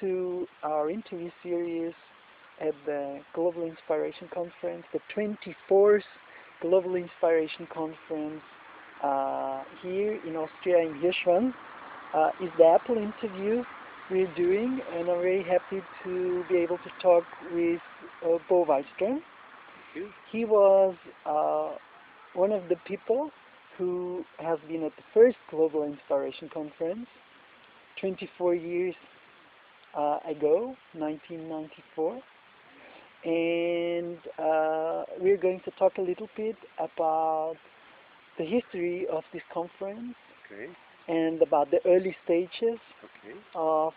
to our interview series at the Global Inspiration Conference, the 24th Global Inspiration Conference here in Austria, in Hirschhorn. Is the Apple interview we're doing, and I'm very happy to be able to talk with Bo Wahlström. He was one of the people who has been at the first Global Inspiration Conference 24 years ago, 1994. And we're going to talk a little bit about the history of this conference, and about the early stages of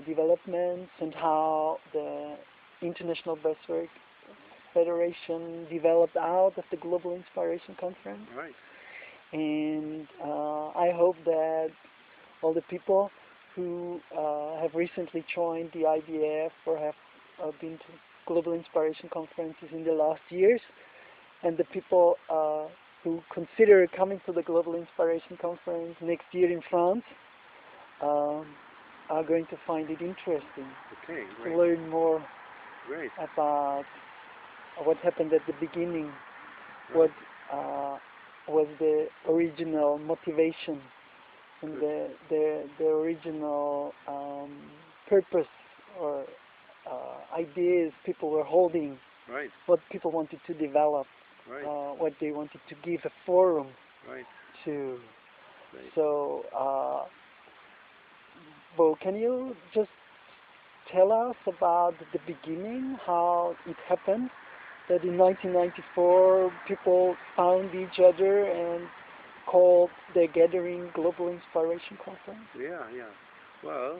developments and how the International Breathwork Federation developed out of the Global Inspiration Conference. Right. And I hope that all the people who have recently joined the IBF or have been to Global Inspiration Conferences in the last years, and the people who consider coming to the Global Inspiration Conference next year in France are going to find it interesting to learn more about what happened at the beginning, what was the original motivation and the original purpose or ideas people were holding, what people wanted to develop, what they wanted to give a forum to. So, Bo, can you just tell us about the beginning, how it happened that in 1994 people found each other and called their gathering Global Inspiration Conference? Yeah. Well,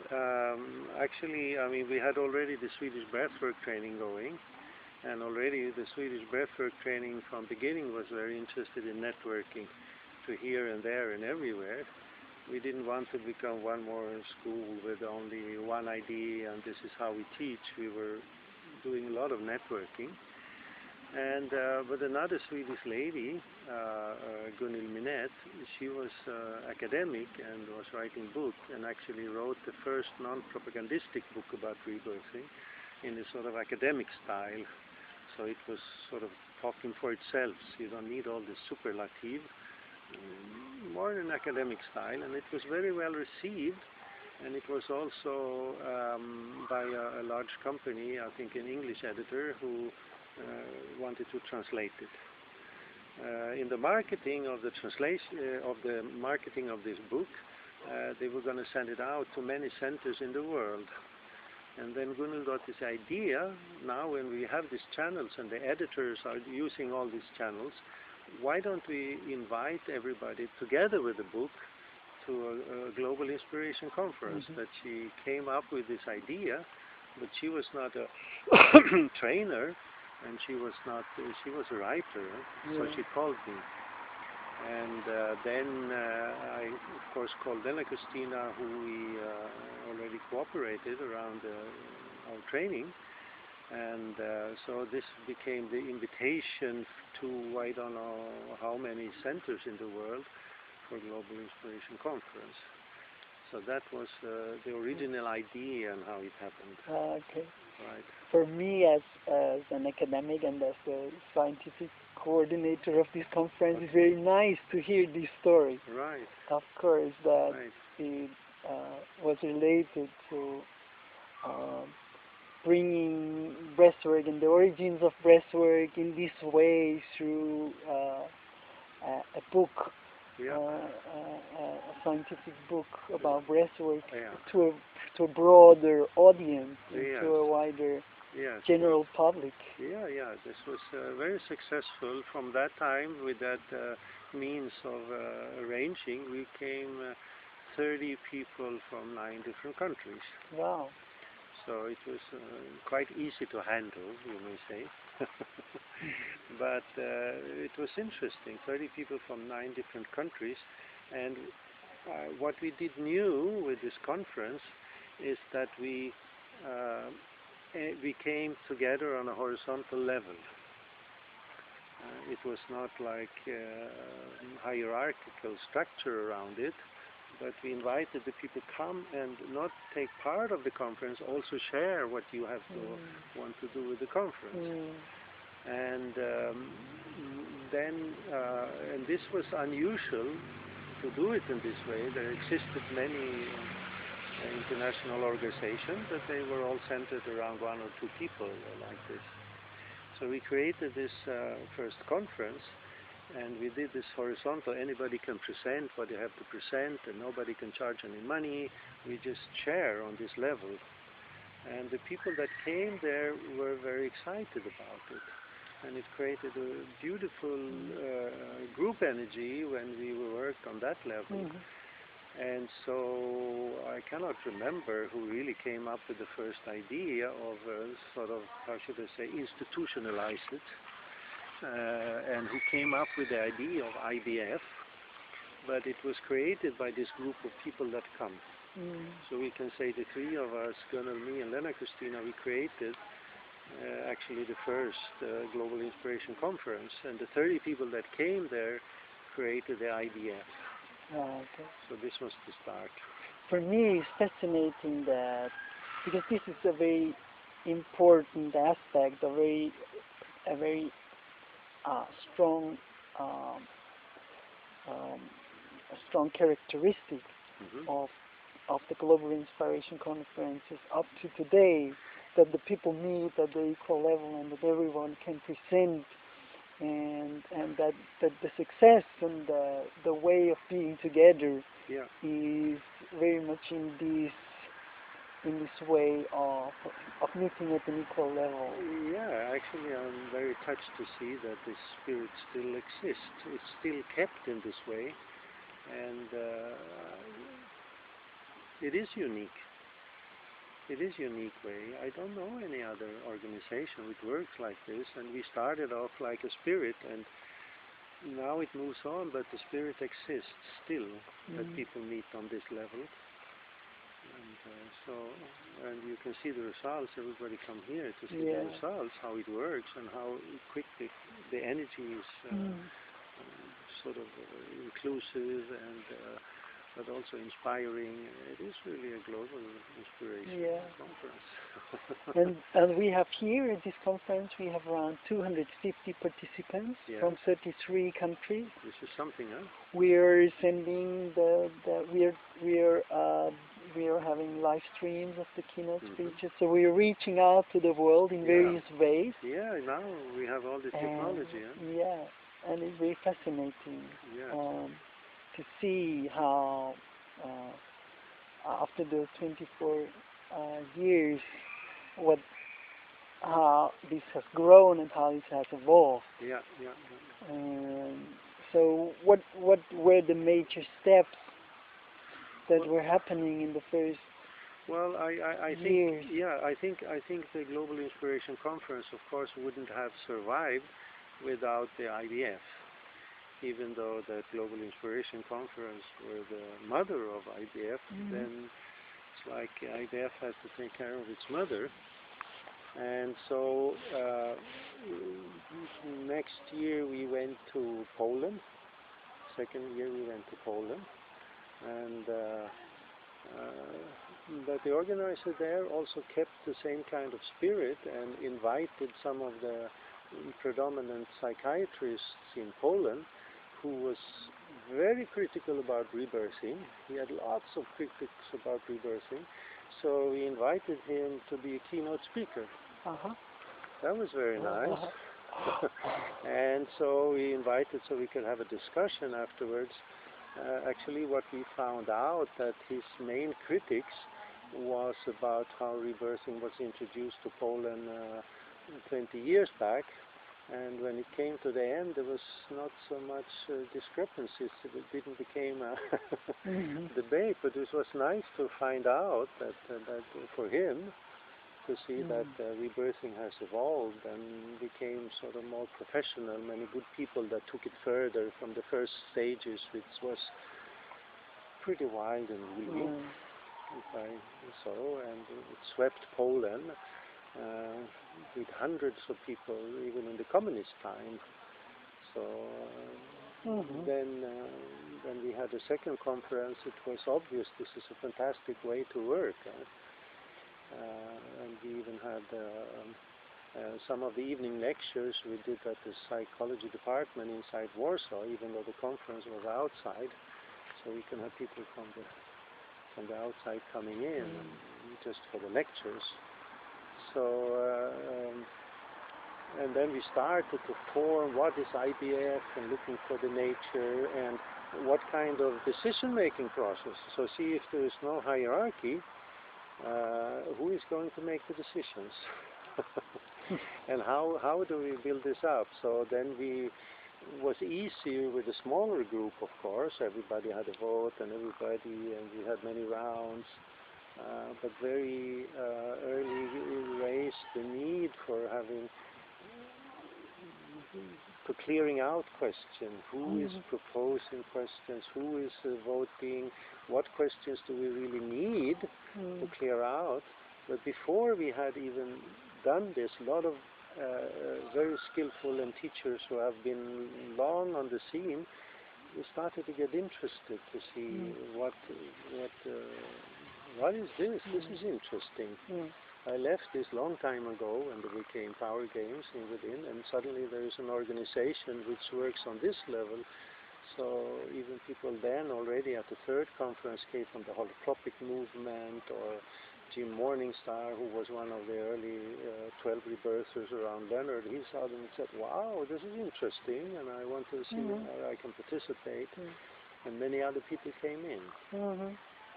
actually, I mean, we had already the Swedish breathwork training going, and already the Swedish breathwork training from beginning was very interested in networking to here and there and everywhere. We didn't want to become one more school with only one idea and this is how we teach. We were doing a lot of networking. And but another Swedish lady, Gunhild Minette, she was academic and was writing books, and actually wrote the first non-propagandistic book about rebirthing in a sort of academic style. So it was sort of talking for itself. So you don't need all this superlative, more in an academic style, and it was very well received. And it was also by a large company, I think an English editor, who wanted to translate it. In the marketing of the translation of this book, they were going to send it out to many centers in the world. And then Gunhild got this idea, now when we have these channels and the editors are using all these channels, why don't we invite everybody together with the book to a Global Inspiration Conference? That she came up with this idea, but she was not a trainer, and she was a writer, so she called me. And then I, of course, called Lena Christina, who we already cooperated around our training. And so this became the invitation to, I don't know how many centers in the world for Global Inspiration Conference. So that was the original idea and how it happened. Okay. Right. For me, as an academic and as the scientific coordinator of this conference, it's very nice to hear this story. Right. Of course, that it was related to bringing breathwork and the origins of breathwork in this way through a book. A scientific book about breathwork to a broader audience, to a wider general public. This was very successful. From that time, with that means of arranging, we came 30 people from 9 different countries. Wow. So it was quite easy to handle, you may say. But it was interesting, 30 people from 9 different countries. And what we did new with this conference is that we came together on a horizontal level. It was not like hierarchical structure around it, but we invited the people come and not take part of the conference, also share what you have to want to do with the conference. And and this was unusual to do it in this way. There existed many international organizations, but they were all centered around one or two people like this. So we created this first conference, and we did this horizontal. Anybody can present what they have to present, and nobody can charge any money. We just share on this level. And the people that came there were very excited about it. And it created a beautiful group energy when we worked on that level. And so I cannot remember who really came up with the first idea of sort of, how should I say, institutionalize it, and who came up with the idea of IBF, but it was created by this group of people that come. So we can say the three of us, Gunnar, me and Lena Christina, we created actually the first Global Inspiration Conference, and the 30 people that came there created the IBF. Okay. So this was the start. For me, it's fascinating that, because this is a very important aspect, a very strong characteristic of the Global Inspiration Conferences up to today, that the people meet at the equal level and that everyone can present, and that the success and the way of being together is very much in this way of meeting at an equal level. Yeah, actually I'm very touched to see that this spirit still exists. It's still kept in this way, and it is unique. It is a unique way. I don't know any other organization which works like this, and we started off like a spirit, and now it moves on, but the spirit exists still, that people meet on this level. And and you can see the results. Everybody come here to see the results, how it works, and how quickly the energy is sort of inclusive and but also inspiring. It is really a global inspiration conference. and we have here at this conference, we have around 250 participants from 33 countries. This is something, huh? We are sending we are having live streams of the keynote speeches, so we are reaching out to the world in various ways. Yeah, now we have all the technology. Yeah, and it's very fascinating. To see how after those 24 years, how this has grown and how it has evolved. So what were the major steps that were happening in the first I years? think I think the Global Inspiration Conference, of course, wouldn't have survived without the IBF. Even though the Global Inspiration Conference were the mother of IBF, then it's like IBF has to take care of its mother. And so next year we went to Poland. Second year we went to Poland, and but the organizer there also kept the same kind of spirit and invited some of the predominant psychiatrists in Poland, who was very critical about rebirthing. He had lots of critics about rebirthing, so we invited him to be a keynote speaker. That was very nice. And so we invited so we could have a discussion afterwards. Actually, what we found out that his main critics was about how rebirthing was introduced to Poland 20 years back. And when it came to the end, there was not so much discrepancies. It didn't become a debate, but it was nice to find out that for him, to see that rebirthing has evolved and became sort of more professional. Many good people that took it further from the first stages, which was pretty wild and woolly, if I so, and it swept Poland. With hundreds of people, even in the communist time. So When we had a second conference, it was obvious this is a fantastic way to work. And we even had some of the evening lectures we did at the psychology department inside Warsaw, even though the conference was outside, so we can have people from the outside coming in just for the lectures. So and then we started to form what is IBF and looking for the nature and what kind of decision-making process. So see if there is no hierarchy, who is going to make the decisions? And how do we build this up? So then it was easier with a smaller group, of course. Everybody had a vote and we had many rounds. But very early we raised the need for having to clearing out questions. Who is proposing questions? Who is voting? What questions do we really need to clear out? But before we had even done this, a lot of very skillful and teachers who have been long on the scene, we started to get interested to see what is this? This is interesting. I left this long time ago when there became Power Games within, and suddenly there is an organization which works on this level. So even people then already at the third conference came from the holotropic movement, or Jim Morningstar, who was one of the early 12 rebirthers around Leonard. He saw them and said, wow, this is interesting, and I want to see how I can participate. And many other people came in.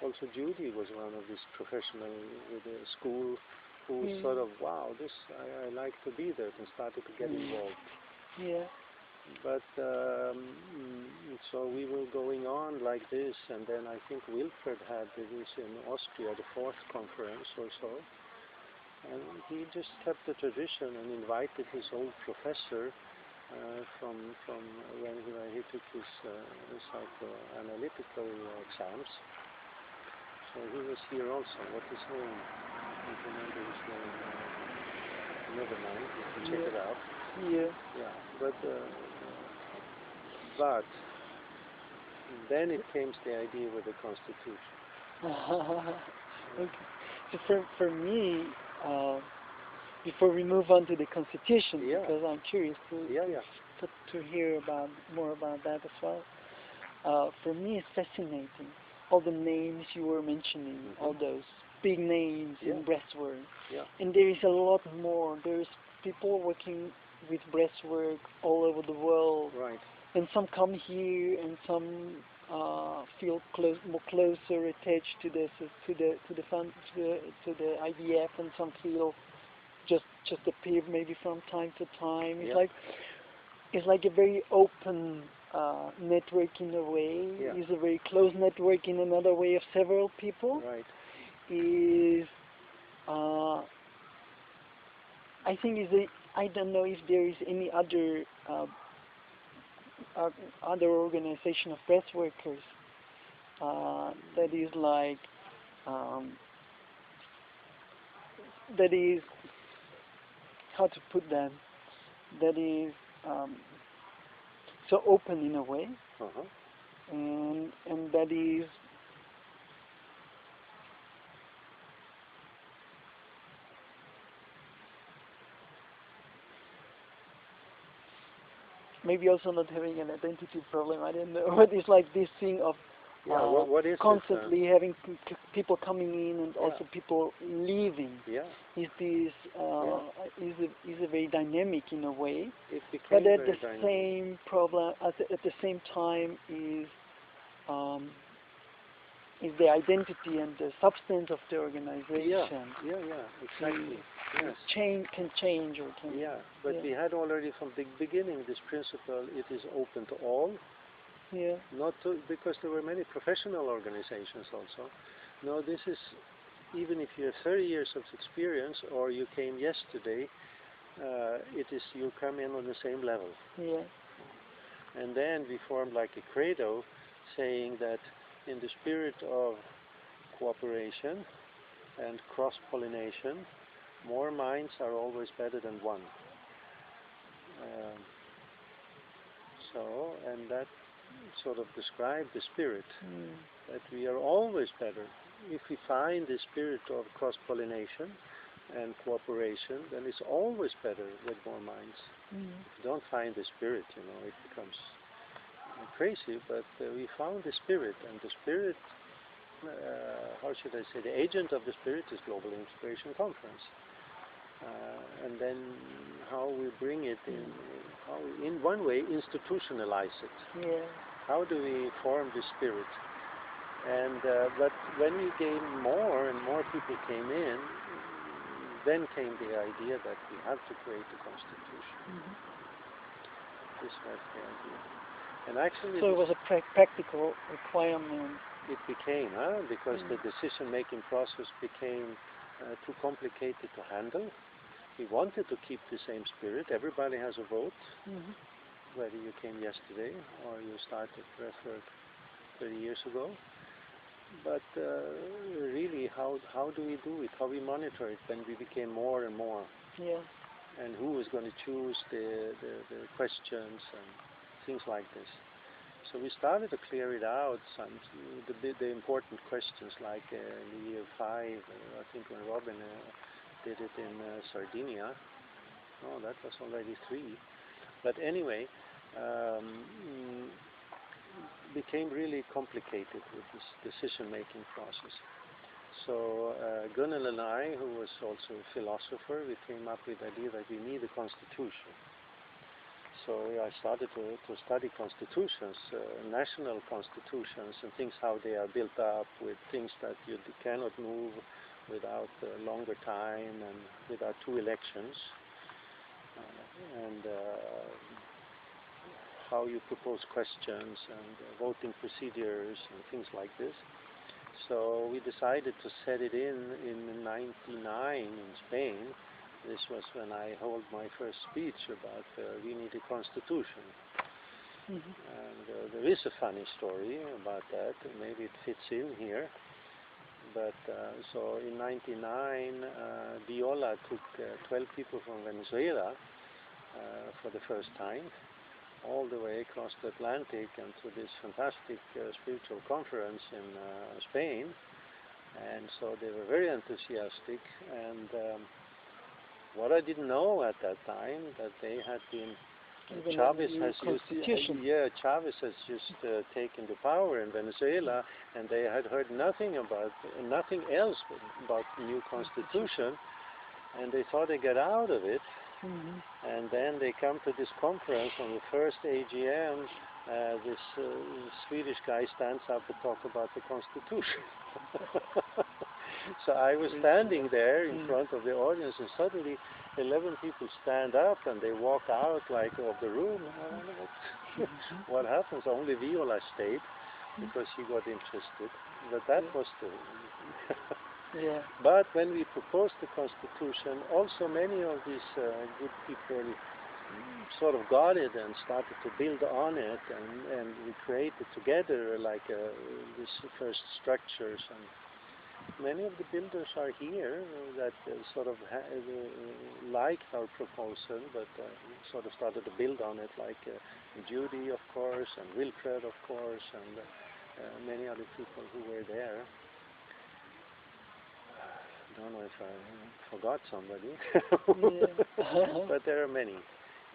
Also Judy was one of these professionals with a school who sort of, wow, this I like to be there, and started to get involved. But so we were going on like this, and then I think Wilfred had this in Austria, the fourth conference or so, and he just kept the tradition and invited his old professor from when he took his psychoanalytical exams. So he was here also. What is his name? I don't remember his name. Never mind. You can check it out. But then it came to the idea with the Constitution. Okay. So for me, before we move on to the Constitution, because I'm curious to hear more about that as well. For me, it's fascinating. All the names you were mentioning, all those big names in breathwork. And there is a lot more. There's people working with breathwork all over the world. And some come here, and some feel more closer attached to the IDF, and some feel just appear maybe from time to time. It's like a very open network in a way. It's a very close network in another way of several people. I think I don't know if there is any other organization of breath workers that is like that is, how to put that, that is so open in a way, and that is maybe also not having an identity problem. I don't know, but it's like this thing of what is constantly having people coming in and also people leaving. Is this is a very dynamic in a way, but at the same problem at the same time is the identity and the substance of the organization. Exactly. Can change or can. But we had already from the beginning this principle: it is open to all. Not to, because there were many professional organizations also. No, this is, even if you have 30 years of experience or you came yesterday, it is, you come in on the same level. And then we formed like a credo saying that in the spirit of cooperation and cross-pollination, more minds are always better than one. So, and that sort of described the spirit, that we are always better. If we find the spirit of cross-pollination and cooperation, then it's always better with more minds. If you don't find the spirit, it becomes crazy, but we found the spirit, and the spirit, how should I say, the agent of the spirit is Global Inspiration Conference. And then how we bring it in, how we, in one way, institutionalize it. Yeah. How do we form the spirit? And but when we gained more and more people came in, then came the idea that we have to create a constitution. This was the idea. And actually, so it was a practical requirement. It became, because the decision-making process became too complicated to handle. We wanted to keep the same spirit. Everybody has a vote, whether you came yesterday or you started breathwork 30 years ago. But really, how do we do it? How we monitor it when we became more and more? Yeah. And who is going to choose the questions and things like this? So we started to clear it out, the important questions, like in the year 5, I think when Robin did it in Sardinia. No, that was already 3. But anyway, became really complicated with this decision-making process. So Gunnel and I, who was also a philosopher, we came up with the idea that we need a constitution. So I started to study constitutions, national constitutions, and things, how they are built up, with things that you cannot move without longer time and without 2 elections, and how you propose questions and voting procedures and things like this. So we decided to set it in 99 in Spain. This was when I held my first speech about we need a constitution. And there is a funny story about that, maybe it fits in here. But so in 99, Viola took 12 people from Venezuela for the first time, all the way across the Atlantic and to this fantastic spiritual conference in Spain. And so they were very enthusiastic. And what I didn't know at that time, that they had been, Chavez has just taken the power in Venezuela, and they had heard nothing else about the new constitution, and they thought they get out of it. And then they come to this conference on the first AGM. This Swedish guy stands up to talk about the constitution. So I was standing there in front of the audience, and suddenly 11 people stand up and they walk out like of the room. I don't know what happens. Only Viola stayed because she got interested. But that was the. Yeah. But when we proposed the constitution, also many of these good people sort of got it and started to build on it, and we created together like this first structures. And many of the builders are here that sort of liked our proposal, but sort of started to build on it, like Judy, of course, and Wilfred, of course, and many other people who were there. I don't know if I forgot somebody, but there are many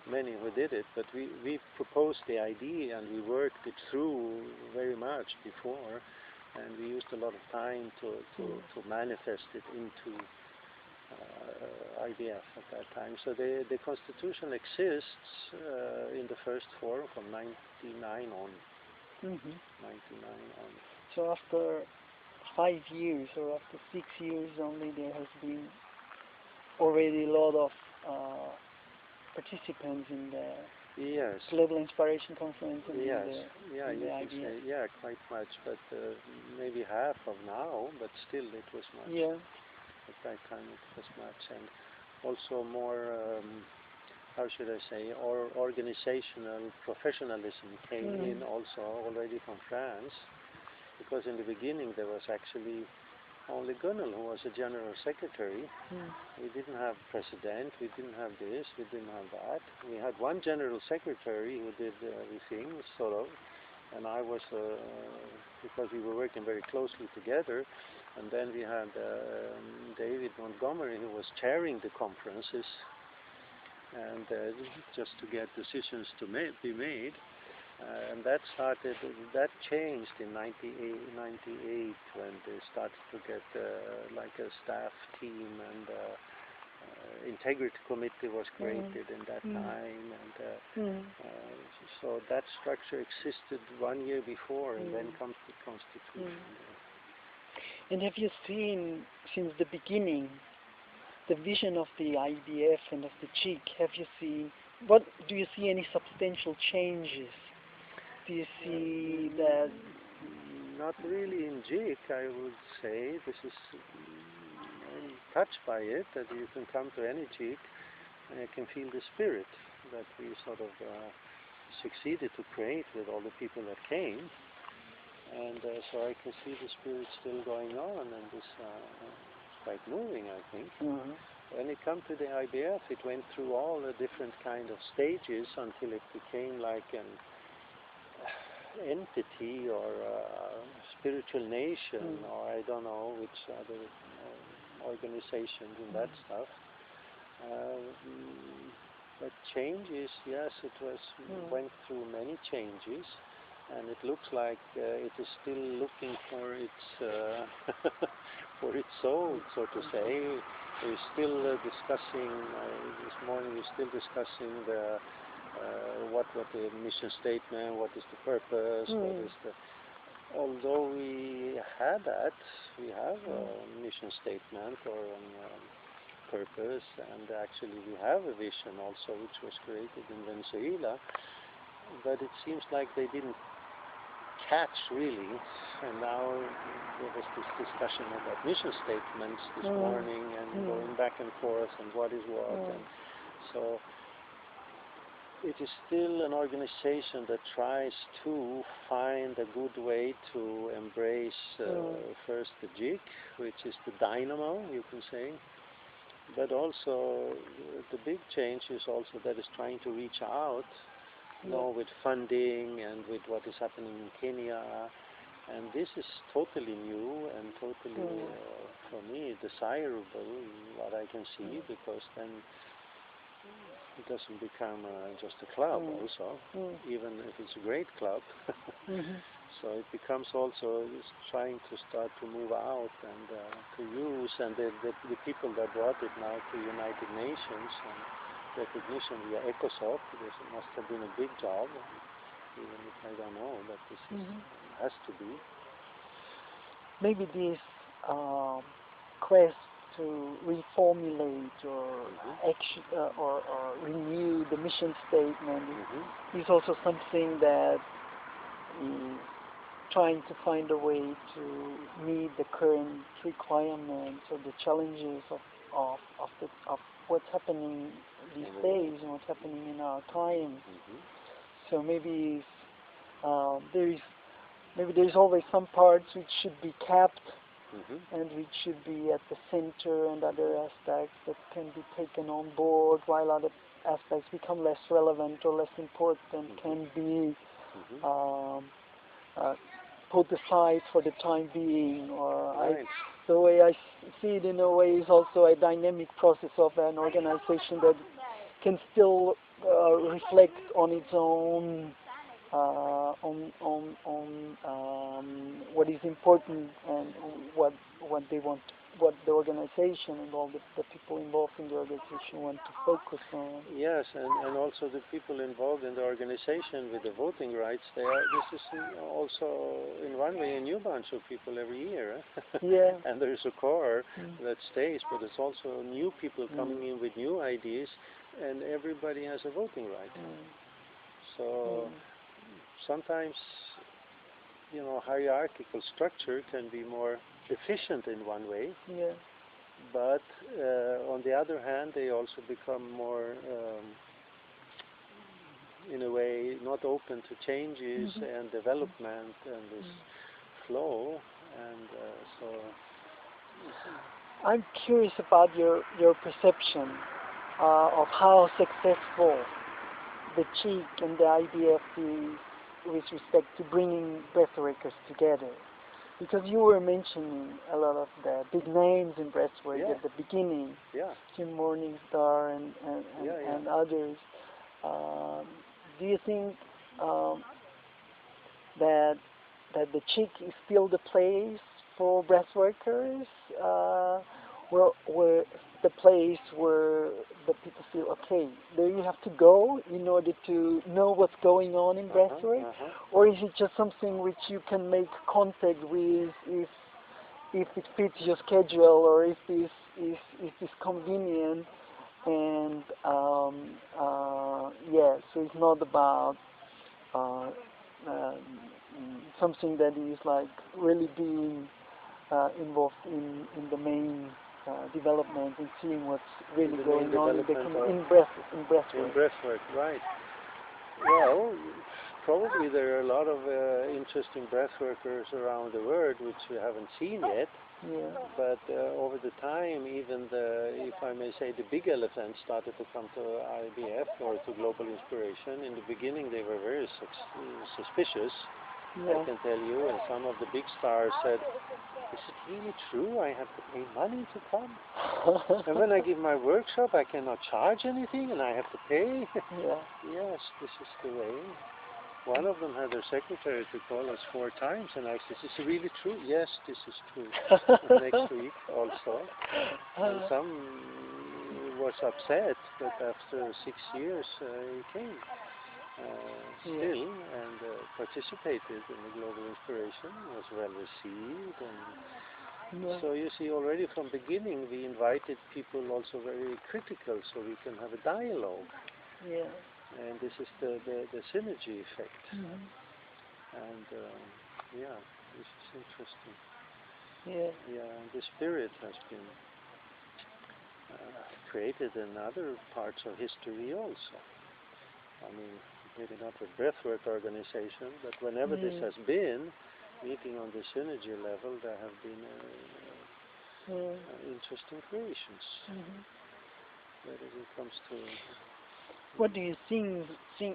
who did it. But we proposed the idea and we worked it through very much before, and we used a lot of time to manifest it into IBF at that time. So the constitution exists in the first form from 99 on. 99 on. So after 5 years or after 6 years only, there has been already a lot of participants in the Global Inspiration Conference and in the IBF. Quite much, but maybe half of now, but still it was much. Yeah. At that time it was much, and also more, how should I say, organizational professionalism came in also already from France, because in the beginning there was actually only Gunnel who was a general secretary. Mm. We didn't have president, we didn't have this, we didn't have that. We had one general secretary who did everything, sort of, and I was, because we were working very closely together, and then we had David Montgomery who was chairing the conferences, and just to get decisions to be made. And that changed in 98 when they started to get like a staff team, and integrity committee was created in that time, and so that structure existed 1 year before, and then comes the constitution. And have you seen since the beginning the vision of the IBF and of the JIC? Have you seen, what do you see any substantial changes? Do you see that? Not really in JIC, I would say. This is, I'm touched by it, that you can come to any JIC and you can feel the spirit that we sort of succeeded to create with all the people that came. And so I can see the spirit still going on, and this is quite moving, I think. When it comes to the IBF, it went through all the different kind of stages until it became like an entity or spiritual nation, or I don't know which other organizations and that stuff. But changes, yes, it was went through many changes, and it looks like it is still looking for its for its soul, so to say. We're still discussing this morning. We're still discussing the what the mission statement, what is the purpose, what is the. Although we had that, we have a mission statement or a purpose, and actually we have a vision also, which was created in Venezuela. But it seems like they didn't catch really, and now there was this discussion about mission statements this morning, and going back and forth, and what is what, and so. It is still an organization that tries to find a good way to embrace first the JIC, which is the dynamo, you can say, but also the big change is also that it's trying to reach out, you know, with funding and with what is happening in Kenya, and this is totally new and totally, for me, desirable, what I can see, because then it doesn't become just a club also, even if it's a great club. So it becomes also trying to start to move out and to use, and the people that brought it now to United Nations and recognition via ECOSOC, this must have been a big job, even if I don't know, but this has to be. Maybe this quest to reformulate or or renew the mission statement is also something that is trying to find a way to meet the current requirements or the challenges of what's happening these days and what's happening in our time. So maybe there's always some parts which should be kept and which should be at the center, and other aspects that can be taken on board, while other aspects become less relevant or less important, can be put aside for the time being. Or the way I see it in a way is also a dynamic process of an organization that can still reflect on its own what is important and what they want, what the organization and all the people involved in the organization want to focus on. Yes, and also the people involved in the organization with the voting rights. This is also in one way a new bunch of people every year. And there is a core that stays, but it's also new people coming in with new ideas, and everybody has a voting right. So. Sometimes, you know, hierarchical structure can be more efficient in one way, but on the other hand, they also become more, in a way, not open to changes and development and this flow, and so I'm curious about your perception of how successful the cheek and the IBF is with respect to bringing breathworkers together. Because you were mentioning a lot of the big names in breathwork at the beginning, Tim Morningstar and others. Do you think that the cheek is still the place for breathworkers, where the place where the people feel, okay, there you have to go in order to know what's going on in breathwork, or is it just something which you can make contact with if it fits your schedule, or if this convenient, and so it's not about something that is like really being involved in the main development and seeing what's really going on in breathwork. In breathwork, right. Well, probably there are a lot of interesting breathworkers around the world which we haven't seen yet. Yeah. But over the time, even if I may say, the big elephants started to come to IBF or to Global Inspiration. In the beginning, they were very suspicious, I can tell you, and some of the big stars said, is it really true? I have to pay money to come? And when I give my workshop, I cannot charge anything and I have to pay? Yes, this is the way. One of them had their secretary to call us 4 times and asked, is this really true? Yes, this is true. Next week also. And some was upset, but after 6 years he came still and participated in the Global Inspiration, was well received. And so you see, already from beginning we invited people also very critical so we can have a dialogue. And this is the synergy effect. And this is interesting. And the spirit has been created in other parts of history also. I mean, maybe not with breathwork organization, but whenever this has been, meeting on the synergy level, there have been interesting creations. Whether it comes to... What do you think,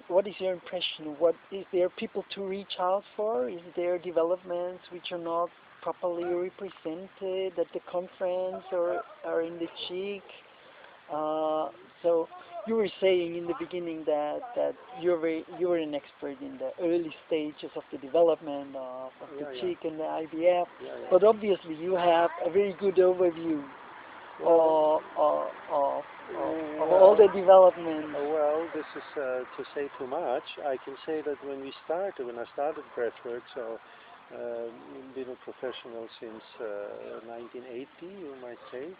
what is your impression? What is there people to reach out for? Is there developments which are not properly represented at the conference or in the cheek? So you were saying in the beginning that you were an expert in the early stages of the development of the cheek and the IBF, but obviously you have a very good overview of all the development. Well, this is to say too much. I can say that when I started breathwork, so been a professional since 1980, you might say.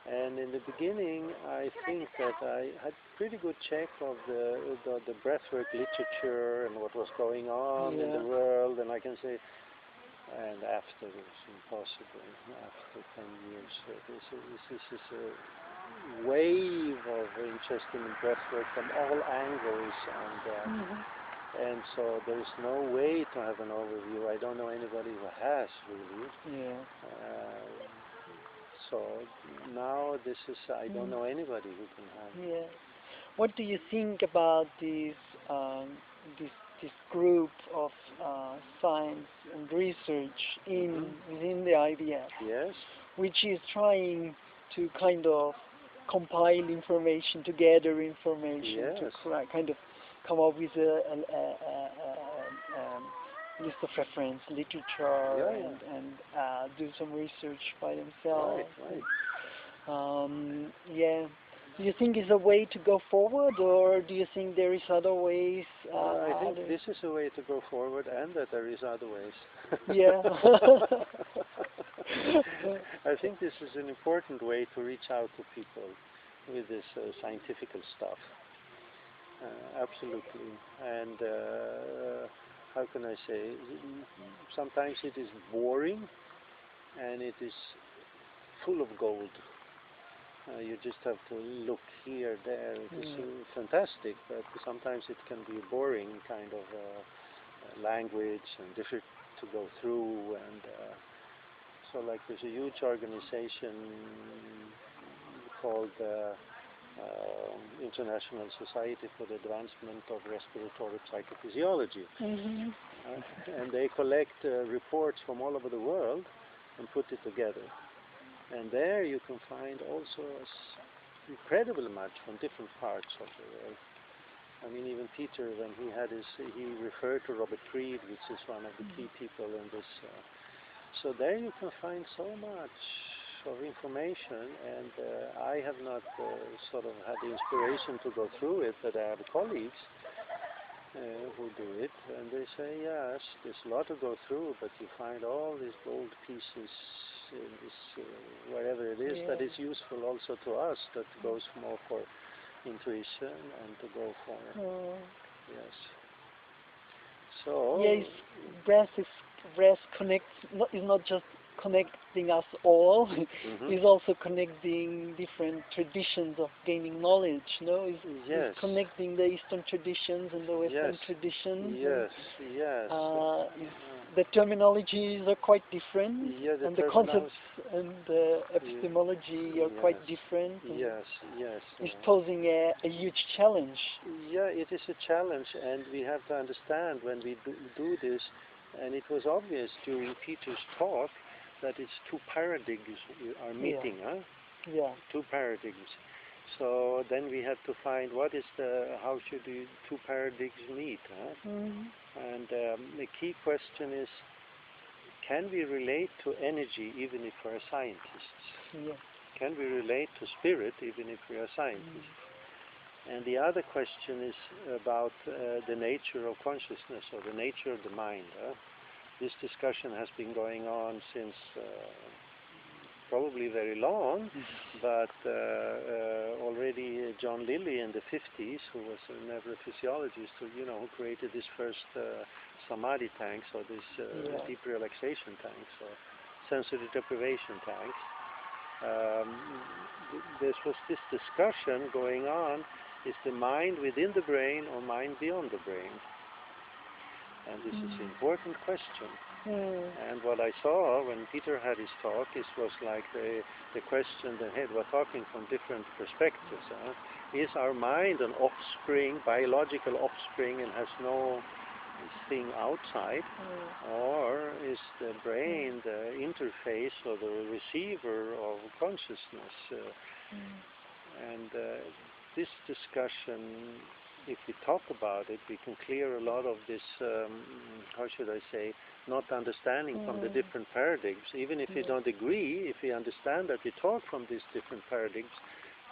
And in the beginning, I think that I had pretty good check of the breathwork literature and what was going on in the world, and I can say, and after it's impossible, after 10 years, this is a wave of interest in breathwork from all angles, and so there is no way to have an overview. I don't know anybody who has, really. So now this is, I don't know anybody who can have. What do you think about this group of science and research within the IBF, which is trying to kind of compile information, to gather information, to kind of come up with a list of reference literature and do some research by themselves. Do you think it's a way to go forward, or do you think there is other ways? I think this is a way to go forward, and that there is other ways. I think this is an important way to reach out to people with this scientific stuff. Absolutely. And how can I say? Sometimes it is boring, and it is full of gold. You just have to look here, there. It is fantastic, but sometimes it can be a boring kind of language and difficult to go through. And So like there's a huge organization called International Society for the Advancement of Respiratory Psychophysiology. And they collect reports from all over the world and put it together. And there you can find also incredible much from different parts of the world. I mean, even Peter, when he had he referred to Robert Creed, which is one of the key people in this. So there you can find so much of information, and I have not sort of had the inspiration to go through it, but I have colleagues who do it, and they say, yes, there's a lot to go through, but you find all these gold pieces in this, wherever it is, that is useful also to us, that goes more for intuition and to go for, yes. So, yes, breath connects, is not just connecting us all, is also connecting different traditions of gaining knowledge, no? Is connecting the Eastern traditions and the Western traditions. The terminologies are quite different, and the concepts and the epistemology are quite different. It's posing a huge challenge. Yeah, it is a challenge, and we have to understand when we do this, and it was obvious during Peter's talk that it's two paradigms are meeting, two paradigms. So then we have to find what is how should the two paradigms meet, And the key question is, can we relate to energy even if we're scientists? Can we relate to spirit even if we are scientists? And the other question is about the nature of consciousness or the nature of the mind. This discussion has been going on since probably very long, but already John Lilly in the 50s, who was a neurophysiologist, who created this first samadhi tanks, or this deep relaxation tanks, or sensory deprivation tanks. There was this discussion going on: is the mind within the brain or mind beyond the brain? And this is an important question. And what I saw when Peter had his talk was like the question that we're talking from different perspectives. Is our mind an offspring, biological offspring, and has no thing outside? Or is the brain the interface or the receiver of consciousness? And this discussion, if we talk about it, we can clear a lot of this, how should I say, not understanding from the different paradigms. Even if we don't agree, if we understand that we talk from these different paradigms,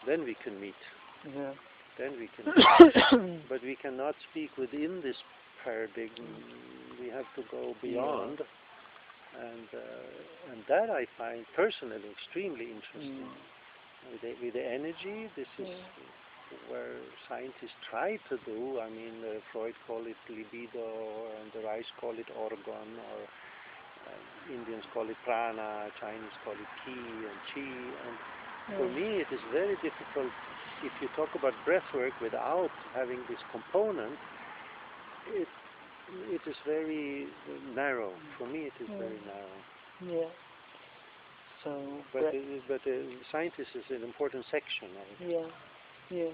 then we can meet. Then we can meet. But we cannot speak within this paradigm. We have to go beyond. And that I find personally extremely interesting. With the energy, this is where scientists try to do. I mean, Freud call it libido, and the Rice call it organ, or Indians call it prana, Chinese call it ki and chi. And for me, it is very difficult if you talk about breath work without having this component. It is very narrow. For me, it is very narrow. So, but scientist is an important section of it.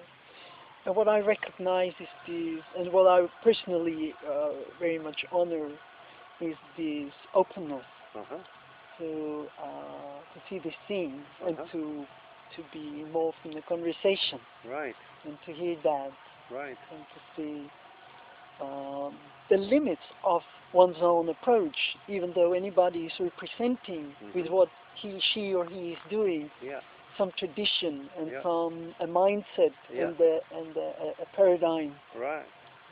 And what I recognize is this, and what I personally very much honor, is this openness to see these things and to be involved in the conversation, and to hear that, and to see the limits of one's own approach, even though anybody is representing with what she or he is doing some tradition and a mindset and a paradigm,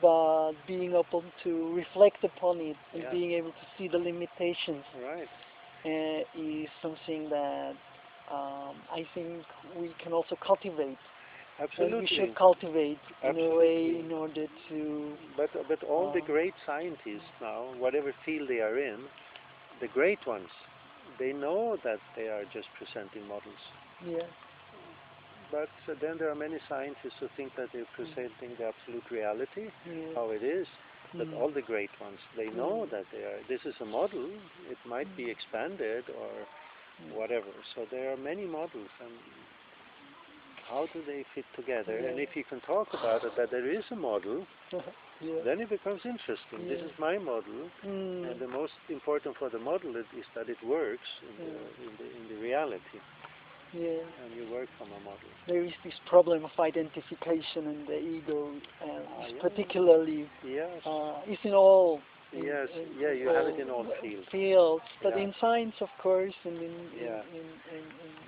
but being able to reflect upon it and being able to see the limitations is something that I think we can also cultivate. Absolutely. And we should cultivate in a way in order to... But all the great scientists now, whatever field they are in, the great ones, they know that they are just presenting models. But then there are many scientists who think that they're presenting the absolute reality, how it is. But all the great ones, they know that this is a model. It might be expanded, or whatever. So there are many models, and how do they fit together? Yeah. And if you can talk about it, that there is a model, Yeah. then it becomes interesting. This Yeah. is my model, and the most important for the model is that it works in the reality, Yeah. and you work from a model. There is this problem of identification and the ego, Yeah. particularly Yes. is in all. Yes. Yeah, you have it in all fields. Fields, but Yeah. in science, of course, and Yeah. in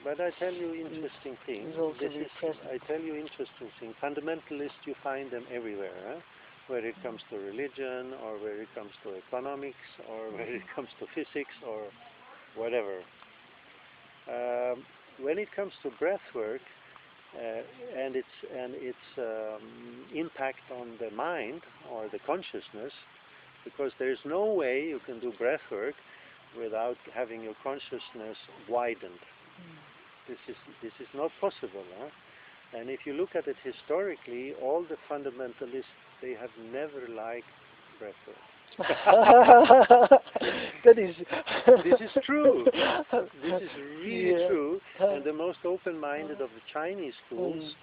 But I tell you interesting thing. It's also This very is, present. I tell you interesting thing. Fundamentalists, you find them everywhere. Huh? Where it comes to religion, or where it comes to economics, or where it comes to physics, or whatever. When it comes to breath work and its impact on the mind or the consciousness, because there is no way you can do breath work without having your consciousness widened. This is not possible. Huh? And if you look at it historically, all the fundamentalists, they have never liked breath work. That is. This is true. This is really true. And the most open-minded of the Chinese schools,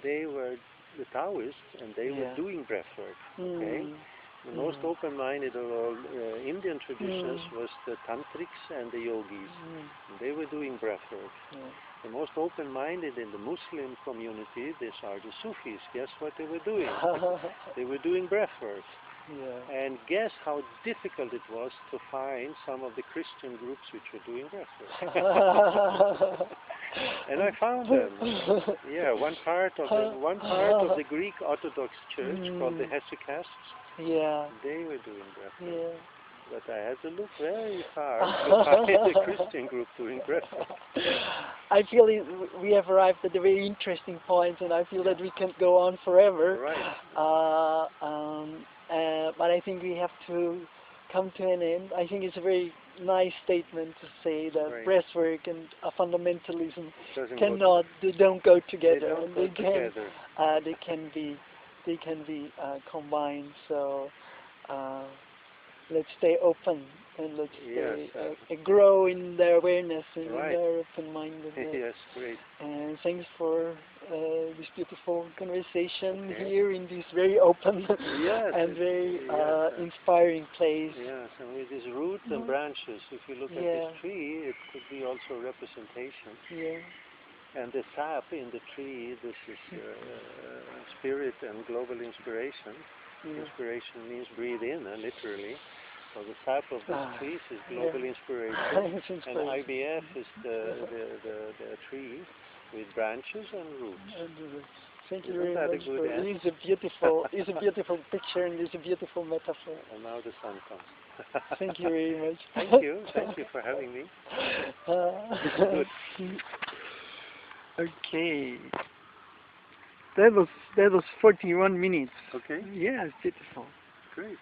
they were the Taoists, and they were doing breath work. Okay. The most open-minded of all Indian traditions was the tantrics and the yogis. And they were doing breath work. The most open-minded in the Muslim community, these are the Sufis. Guess what they were doing? They were doing breath work. Yeah. And guess how difficult it was to find some of the Christian groups which were doing breath work. And I found them. Yeah, one part of the Greek Orthodox Church called the Hesychasts. Yeah. They were doing breath work. Yeah. But I had to look very far to find the Christian group doing breath work. I feel we have arrived at a very interesting point, and I feel that we can go on forever. Right. But I think we have to come to an end. I think it's a very nice statement to say that breathwork and fundamentalism they don't go together. They can be combined. So let's stay open, and let's grow in the awareness and in the open-mindedness. Yes, great. And thanks for this beautiful conversation here in this very open and very inspiring place. Yes, and with these roots and branches, if you look at this tree, it could be also representation. Yeah. And the sap in the tree, this is spirit and global inspiration. Inspiration means breathe in, literally. So the sap of these trees is global inspiration. And IBF is the tree with branches and roots. Thank you very much. It's a beautiful picture, and it's a beautiful metaphor. And now the sun comes. Thank you very much. Thank you for having me. Good. Okay. That was 41 minutes. Okay. Yeah, it's beautiful. Great.